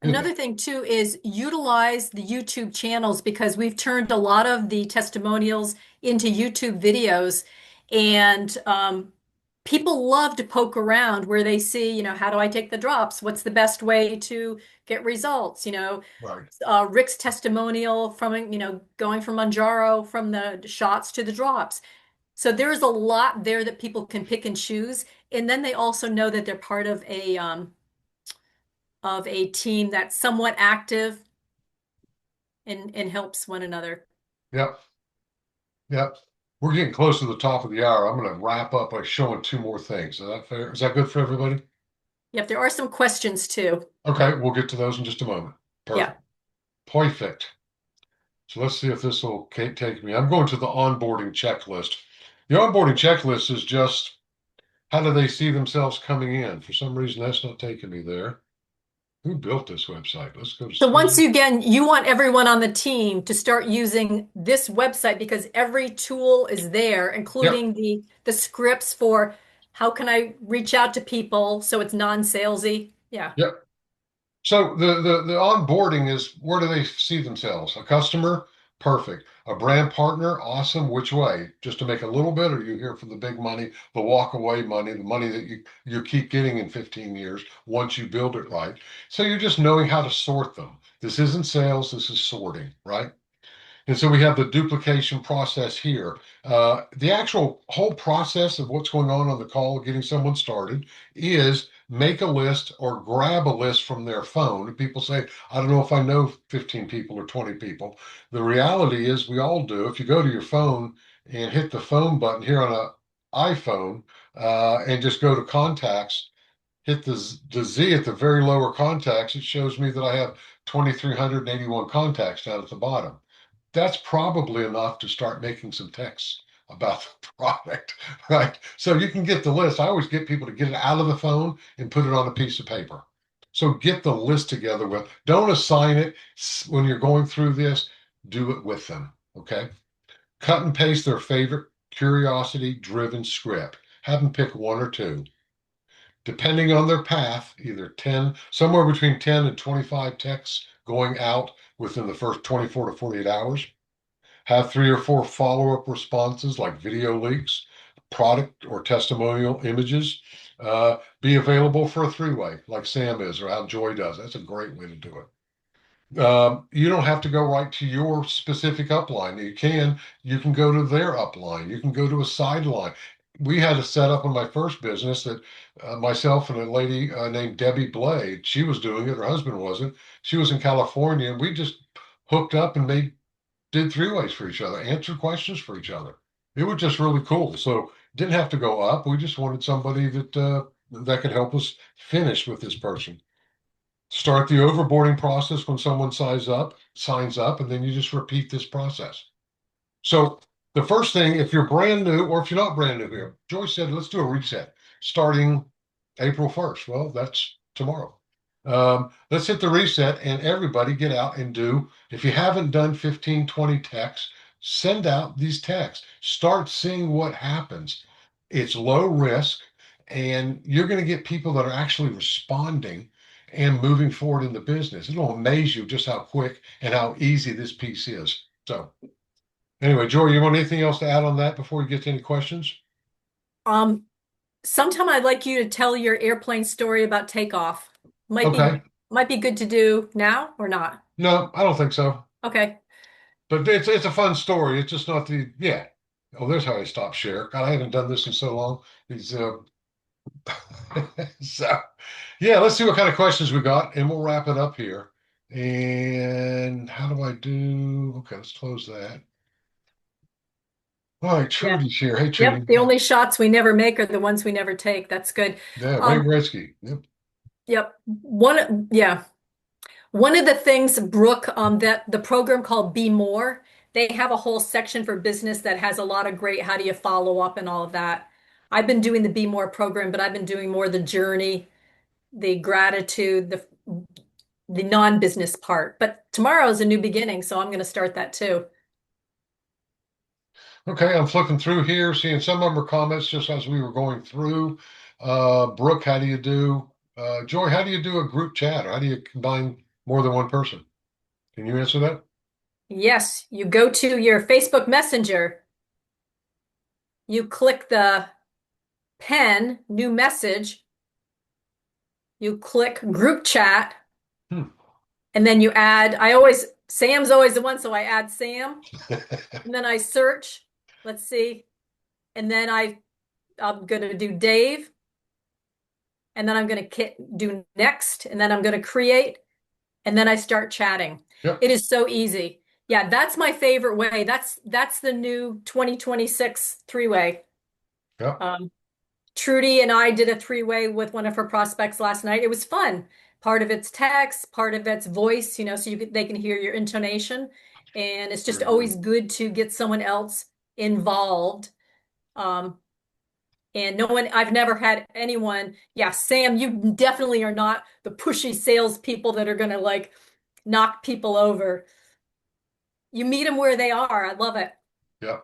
isn't Another it? thing too is utilize the YouTube channels because we've turned a lot of the testimonials into YouTube videos, and people love to poke around where they see, how do I take the drops? What's the best way to get results? Right. Rick's testimonial from, going from Manjaro from the shots to the drops. So there's a lot there that people can pick and choose, and then they also know that they're part of a team that's somewhat active and helps one another. Yep. Yep. We're getting close to the top of the hour. I'm going to wrap up by showing two more things. Is that fair? Is that good for everybody? Yep, there are some questions too. Okay, we'll get to those in just a moment. Yeah. Perfect. Perfect. So let's see if this will take me. I'm going to the onboarding checklist. The onboarding checklist is just how do they see themselves coming in? For some reason, that's not taking me there. Who built this website? Let's go to So once Steve. again, you want everyone on the team to start using this website because every tool is there, Yep, including the scripts for how can I reach out to people so it's non-salesy. Yeah. yep. So the onboarding is where do they see themselves? A customer? Perfect. A brand partner? Awesome. Which way? Just to make a little bit, or you here for the big money, the walk away money, the money that you keep getting in 15 years once you build it right. So you're just knowing how to sort them. This isn't sales, this is sorting, right? And so we have the duplication process here. The actual whole process of what's going on the call, getting someone started, is make a list or grab a list from their phone. People say, I don't know if I know 15 people or 20 people. The reality is, we all do. If you go to your phone and hit the phone button here on an iPhone and just go to contacts, hit the Z at the very lower contacts, it shows me that I have 2,381 contacts down at the bottom. That's probably enough to start making some texts about the product, right? So you can get the list. I always get people to get it out of the phone and put it on a piece of paper. So get the list together with, don't assign it when you're going through this, do it with them, okay? Cut and paste their favorite curiosity driven script. Have them pick one or two. Depending on their path, either 10, somewhere between 10 and 25 texts going out within the first 24 to 48 hours. Have three or four follow-up responses like video leaks, product or testimonial images. Be available for a three-way like Sam is or how Joy does. That's a great way to do it. You don't have to go right to your specific upline. You can go to their upline. You can go to a sideline. We had a setup in my first business that myself and a lady named Debbie Blade, she was doing it, her husband wasn't. She was in California, and we just hooked up and did three ways for each other, answered questions for each other. It was just really cool. So didn't have to go up. We just wanted somebody that could help us finish with this person. Start the overboarding process when someone signs up, and then you just repeat this process. So the first thing, if you're brand new or if you're not brand new here, Joyce said, let's do a reset starting April 1st. Well, that's tomorrow. Let's hit the reset and everybody get out and do, if you haven't done 15, 20 texts, send out these texts. Start seeing what happens. It's low risk and you're going to get people that are actually responding and moving forward in the business. It'll amaze you just how quick and how easy this piece is. So anyway, Joy, you want anything else to add on that before we get to any questions? Um, Sometime I'd like you to tell your airplane story about takeoff. Might be Okay. might be good to do now or not. No, I don't think so. Okay. But it's a fun story. It's just not the yeah. Oh, there's how I stop share. God, I haven't done this in so long. These so yeah, let's see what kind of questions we got, and we'll wrap it up here. And how do I do? Okay, let's close that. All right, Yeah. Trudy's here. Hey, Yep. Trudy. The only shots we never make are the ones we never take. That's good. Yeah, Wayne Um, Gretzky. Yep. yep. Yeah. One of the things, Brooke, that the program called Be More, they have a whole section for business that has a lot of great how do you follow up and all of that. I've been doing the Be More program, but I've been doing more the journey, the gratitude, the non-business part. But tomorrow is a new beginning, so I'm going to start that too. Okay, I'm flipping through here, seeing some of them are comments just as we were going through. Brooke, how do you do? Joy, how do you do a group chat? Or how do you combine more than one person? Can you answer that? Yes, you go to your Facebook Messenger, you click the pen, new message, you click group chat, Hmm. and then Sam's always the one, so I add Sam, and then I search, let's see, and then I'm gonna do Dave, and then I'm gonna do next, and then I'm gonna create, and then I start chatting. Yep. It is so easy. Yeah, that's my favorite way. That's the new 2026 three-way. Yeah, Um, Trudy and I did a three-way with one of her prospects last night. It was fun. Part of it's text, part of it's voice, so they can hear your intonation. And it's just very always good to get someone else involved. Um, and no one, I've never had anyone, yeah, Sam, you definitely are not the pushy salespeople that are going to like knock people over. You meet them where they are. I love it. good. Yeah,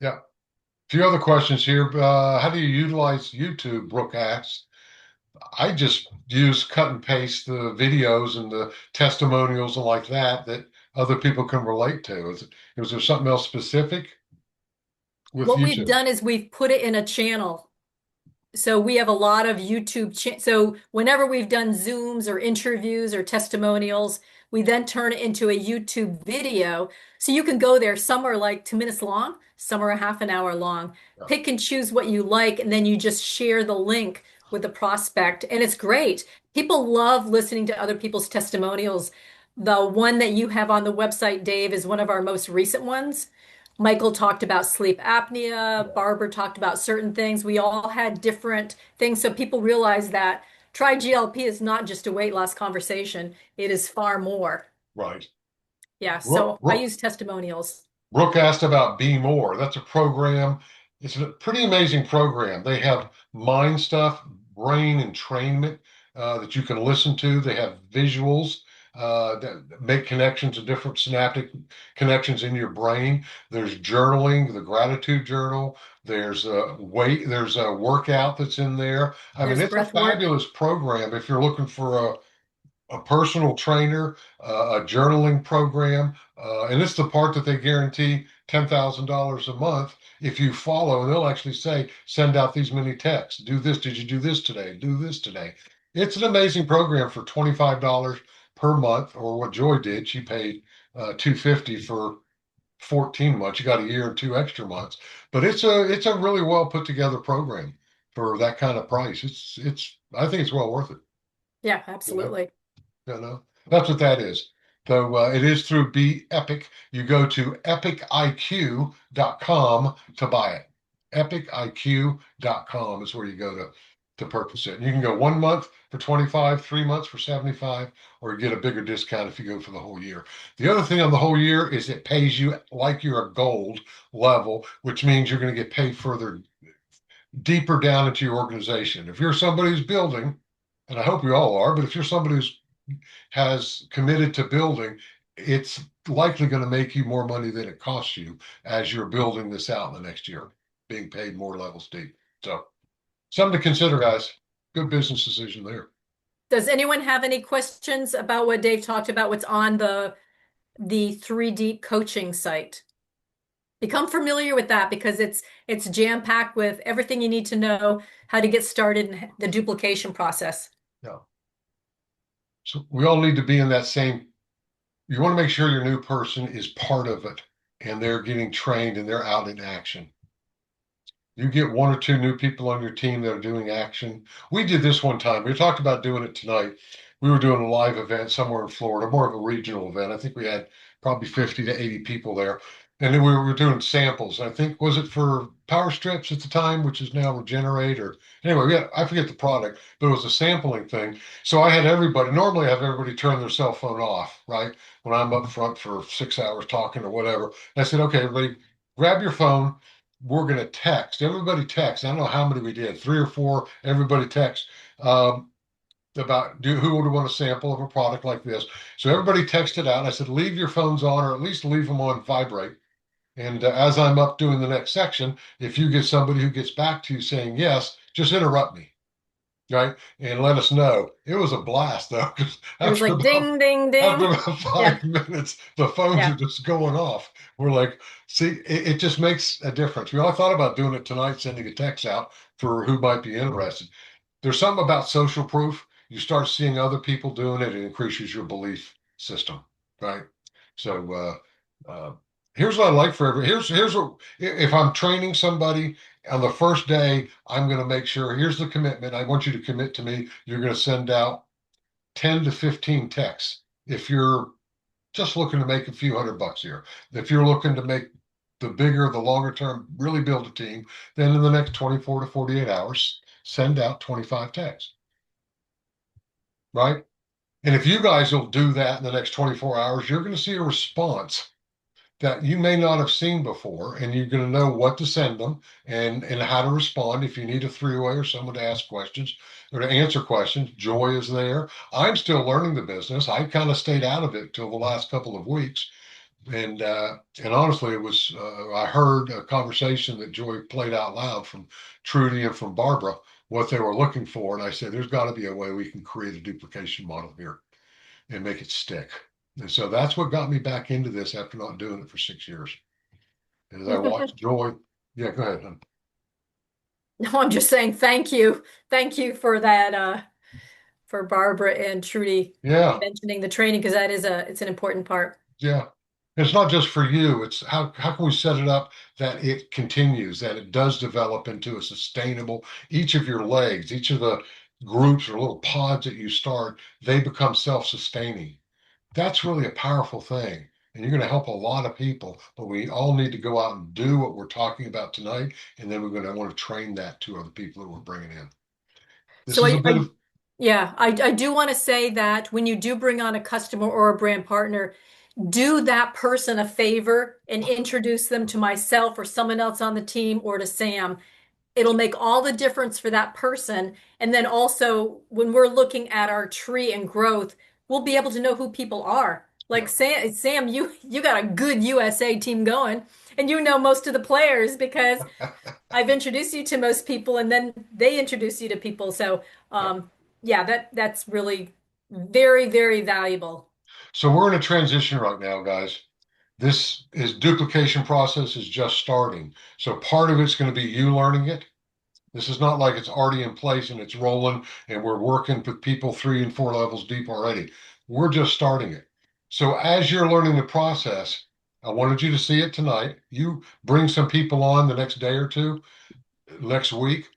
yeah. A few other questions here. How do you utilize YouTube, Brooke asks? I just use cut and paste the videos and the testimonials and like that other people can relate to. Was there something else specific with What we've YouTube? done is we've put it in a channel. So we have a lot of so whenever we've done Zooms or interviews or testimonials, we then turn it into a YouTube video. So you can go there. Some are like 2 minutes long, some are a half an hour long. Yeah, Pick and choose what you like, and then you just share the link with the prospect. And it's great. People love listening to other people's testimonials. The one that you have on the website, Dave, is one of our most recent ones. Michael talked about sleep apnea. yeah, Barbara talked about certain things. We all had different things. So people realize that tri-GLP is not just a weight loss conversation. It is far more. right. Yeah. Brooke, So I Brooke, use testimonials. Brooke asked about Be More. That's a program. It's a pretty amazing program. They have mind stuff, brain entrainment that you can listen to. They have visuals that make connections to different synaptic connections in your brain. There's journaling, the gratitude journal. There's a weight. There's a workout that's in there. I mean, There's it's a breath work. fabulous program if you're looking for a personal trainer, a journaling program, and it's the part that they guarantee $10,000 a month if you follow, and they'll actually say, send out these many texts, do this, did you do this today, do this today. It's an amazing program for $25 per month, or what Joy did, she paid $250 for 14 months. You got a year and 2 extra months, but it's a really well put together program for that kind of price. It's I think it's well worth it. Yeah, You know? absolutely. That's what that is. So it is through Be Epic. You go to epiciq.com to buy it. Epiciq.com is where you go to purchase it. And you can go 1 month for 25, 3 months for 75, or you get a bigger discount if you go for the whole year. The other thing on the whole year is it pays you like you're a gold level, which means you're going to get paid further deeper down into your organization. If you're somebody who's building, and I hope you all are, but if you're somebody who's has committed to building, it's likely going to make you more money than it costs you as you're building this out in the next year, being paid more levels deep. So, something to consider, guys. Good business decision there. Does anyone have any questions about what Dave talked about, what's on the 3D coaching site? Become familiar with that because it's jam-packed with everything you need to know how to get started in the duplication process. Yeah. So, we all need to be in that same. You want to make sure your new person is part of it and they're getting trained and they're out in action. You get one or two new people on your team that are doing action. We did this one time. We talked about doing it tonight. We were doing a live event somewhere in Florida, more of a regional event. I think we had probably 50 to 80 people there. And then we were doing samples. I think, was it for Power Strips at the time, which is now Regenerate, or anyway, I forget the product, but it was a sampling thing. So I had everybody, normally I have everybody turn their cell phone off, right? When I'm up front for 6 hours talking or whatever. And I said, okay, everybody, grab your phone, we're going to text. Everybody text. I don't know how many we did, three or four. Everybody text about who would want a sample of a product like this. So everybody texted out. I said, leave your phones on, or at least leave them on vibrate. And as I'm up doing the next section, if you get somebody who gets back to you saying yes, just interrupt me, right? And let us know. It was a blast though, because It was after like about ding, ding, after ding. about Yeah, 5 minutes, the phones are yeah. just going off. We're like, see, it just makes a difference. We all thought about doing it tonight, sending a text out for who might be interested. There's something about social proof. You start seeing other people doing it, it increases your belief system, right? So here's what I like for every. Here's what if I'm training somebody on the first day, I'm going to make sure. Here's the commitment. I want you to commit to me. You're going to send out 10 to 15 texts. If you're just looking to make a few $100 here. If you're looking to make the bigger, the longer term, really build a team, then in the next 24 to 48 hours, send out 25 texts, right? And if you guys will do that in the next 24 hours, you're going to see a response that you may not have seen before, and you're going to know what to send them and how to respond. If you need a three-way or someone to ask questions or to answer questions, Joy is there. I'm still learning the business. I kind of stayed out of it till the last couple of weeks. And honestly, it was I heard a conversation that Joy played out loud from Trudy and from Barbara what they were looking for, and I said, "There's got to be a way we can create a duplication model here and make it stick." And so that's what got me back into this after not doing it for 6 years. And as I watched Joy, yeah, go ahead. Hon. No, I'm just saying thank you. Thank you for that, for Barbara and Trudy Yeah, mentioning the training because it's an important part. yeah. It's not just for you. It's how can we set it up that it continues, that it does develop into a sustainable, each of your legs, each of the groups or little pods that you start, they become self-sustaining. That's really a powerful thing. And you're going to help a lot of people, but we all need to go out and do what we're talking about tonight. And then we're going to want to train that to other people that we're bringing in. This So is a bit of, yeah, I do want to say that when you do bring on a customer or a brand partner, do that person a favor and introduce them to myself or someone else on the team or to Sam. It'll make all the difference for that person. And then also, when we're looking at our tree and growth, we'll be able to know who people are. yeah, Like Sam, you got a good USA team going, and you know most of the players because I've introduced you to most people, and then they introduce you to people. So, yeah. yeah, that's really very, very valuable. So we're in a transition right now, guys. This is duplication process is just starting. So part of it's going to be you learning it. This is not like it's already in place and it's rolling and we're working with people 3 and 4 levels deep already. We're just starting it. So as you're learning the process, I wanted you to see it tonight. You bring some people on the next day or two, next week,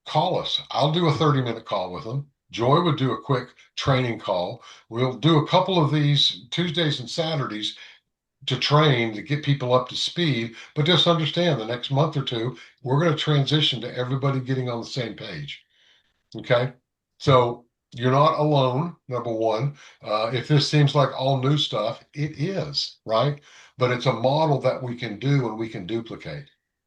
call us. I'll do a 30-minute call with them. Joy would do a quick training call. We'll do a couple of these Tuesdays and Saturdays to train to get people up to speed. But just understand the next month or two, we're going to transition to everybody getting on the same page. Okay. So you're not alone, number one. If this seems like all new stuff, it is, right? But it's a model that we can do and we can duplicate.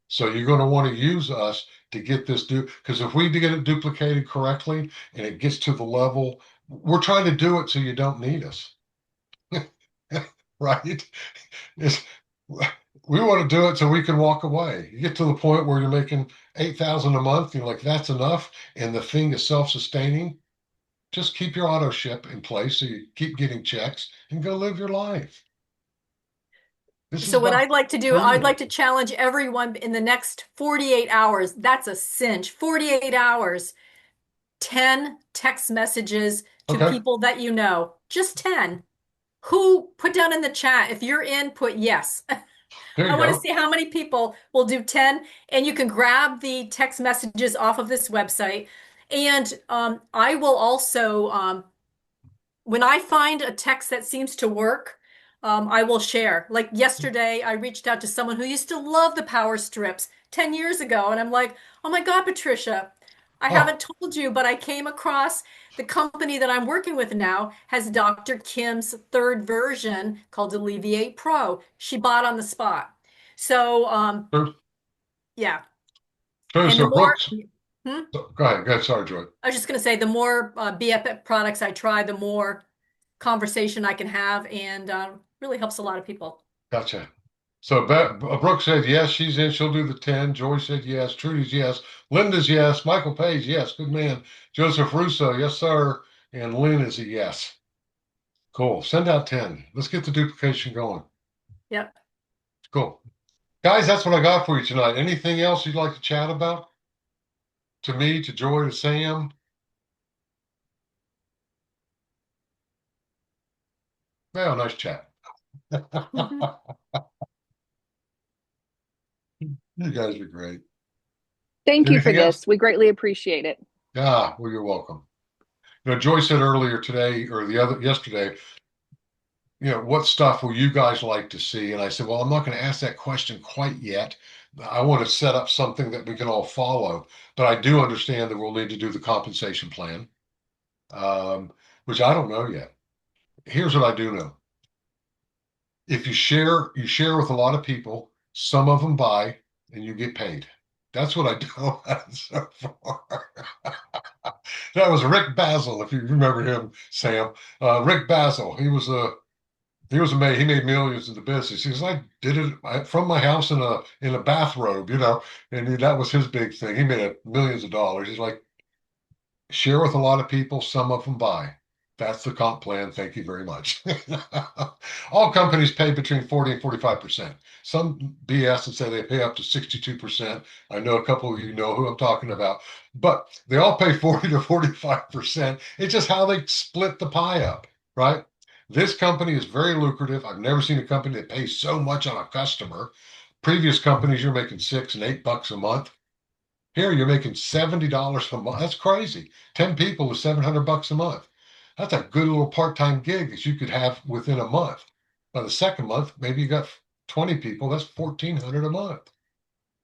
So you're going to want to use us to get this because if we get it duplicated correctly and it gets to the level, we're trying to do it so you don't need us. Right? It's, we want to do it so we can walk away. You get to the point where you're making 8,000 a month, you're like, that's enough, and the thing is self-sustaining. Just keep your auto ship in place so you keep getting checks and go live your life. This is So what about I'd like to do, I'd freedom. like to challenge everyone in the next 48 hours. That's a cinch. 48 hours, 10 text messages to Okay, people that you know. Just 10. Who put down in the chat if you're in, put yes. there I you want to go. see how many people will do 10, and you can grab the text messages off of this website. And I will also when I find a text that seems to work, I will share. Like yesterday, I reached out to someone who used to love the power strips 10 years ago. And I'm like, oh my God, Patricia, I Oh, haven't told you, but I came across the company that I'm working with now has Dr. Kim's third version called Alleviate Pro. She bought on the spot. So, true, yeah. true. And the So more, Brooks, hmm? go ahead. Go ahead. Sorry, Joy. I was just going to say, the more BFF products I try, the more conversation I can have, and really helps a lot of people. Gotcha. So Brooke said yes, she's in. She'll do the 10. Joy said yes. Trudy's yes. Linda's yes. Michael Page, yes. Good man. Joseph Russo, yes, sir. And Lynn is a yes. Cool. Send out 10. Let's get the duplication going. Yep. Cool. Guys, that's what I got for you tonight. Anything else you'd like to chat about? To me, to Joy, to Sam? Well, nice chat. You guys are great. Thank you for Anything else? this. We greatly appreciate it. Ah, well, you're welcome. You know, Joy said earlier today or the other yesterday, what stuff will you guys like to see? And I said, well, I'm not going to ask that question quite yet. I want to set up something that we can all follow, but I do understand that we'll need to do the compensation plan, which I don't know yet. Here's what I do know. If you share with a lot of people, some of them buy and you get paid. That's what I do so far. That was Rick Basil, if you remember him, Sam. Rick Basil, he was amazing. He made millions in the business. He says, I did it from my house in a bathrobe, and that was his big thing. He made millions of dollars. He's like, share with a lot of people, some of them buy. That's the comp plan. Thank you very much. All companies pay between 40 and 45%. Some BS and say they pay up to 62%. I know a couple of you know who I'm talking about, but they all pay 40 to 45%. It's just how they split the pie up, right? This company is very lucrative. I've never seen a company that pays so much on a customer. Previous companies, you're making $6 and $8 a month. Here, you're making $70 a month. That's crazy. 10 people is $700 a month. That's a good little part-time gig that you could have within a month. By the second month, maybe you got 20 people. That's 1,400 a month.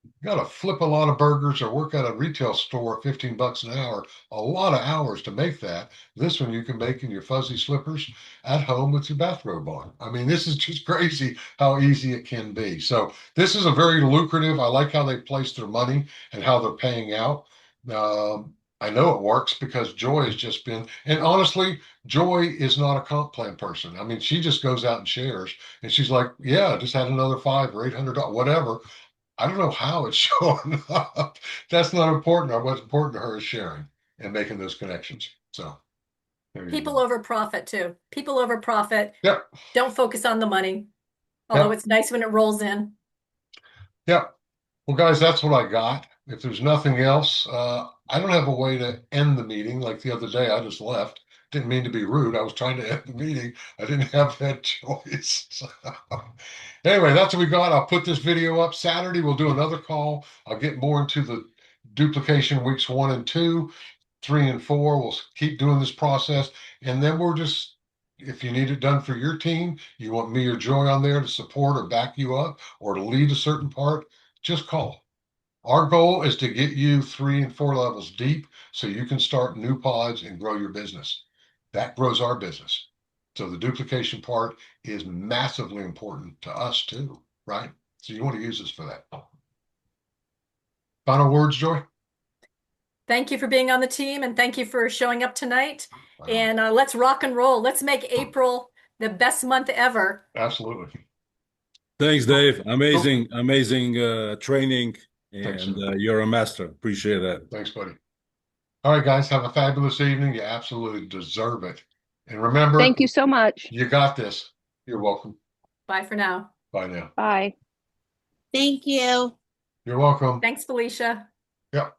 You got to flip a lot of burgers or work at a retail store, $15 an hour, a lot of hours to make that. This one you can make in your fuzzy slippers at home with your bathrobe on. I mean, this is just crazy how easy it can be. So this is a very lucrative. I like how they place their money and how they're paying out. I know it works because Joy has just been, and honestly, Joy is not a comp plan person. I mean, she just goes out and shares, and she's like, "Yeah, I just had another $500 or $800, whatever." I don't know how it's showing up. That's not important. What's important to her is sharing and making those connections. So there you People go. over profit too. People over profit. Yep. Don't focus on the money, although Yep. it's nice when it rolls in. Yep. Well, guys, that's what I got. If there's nothing else, I don't have a way to end the meeting. Like the other day, I just left. Didn't mean to be rude. I was trying to end the meeting. I didn't have that choice. So, anyway, that's what we got. I'll put this video up Saturday. We'll do another call. I'll get more into the duplication weeks 1 and 2, 3 and 4. We'll keep doing this process. And then if you need it done for your team, you want me or Joy on there to support or back you up or to lead a certain part, just call. Our goal is to get you 3 and 4 levels deep so you can start new pods and grow your business. That grows our business. So the duplication part is massively important to us too, right? So you want to use this for that. Final words, Joy? Thank you for being on the team and thank you for showing up tonight. And let's rock and roll. Let's make April the best month ever. Absolutely. Thanks, Dave. Cool. Amazing training, Thanks, and sir. you're a master. Appreciate that. Thanks, buddy. All right, guys, have a fabulous evening. You absolutely deserve it. And remember, Thank you so much. you got this. You're welcome. Bye for now. Bye now. Bye. Thank you. You're welcome. Thanks, Felicia. Yep.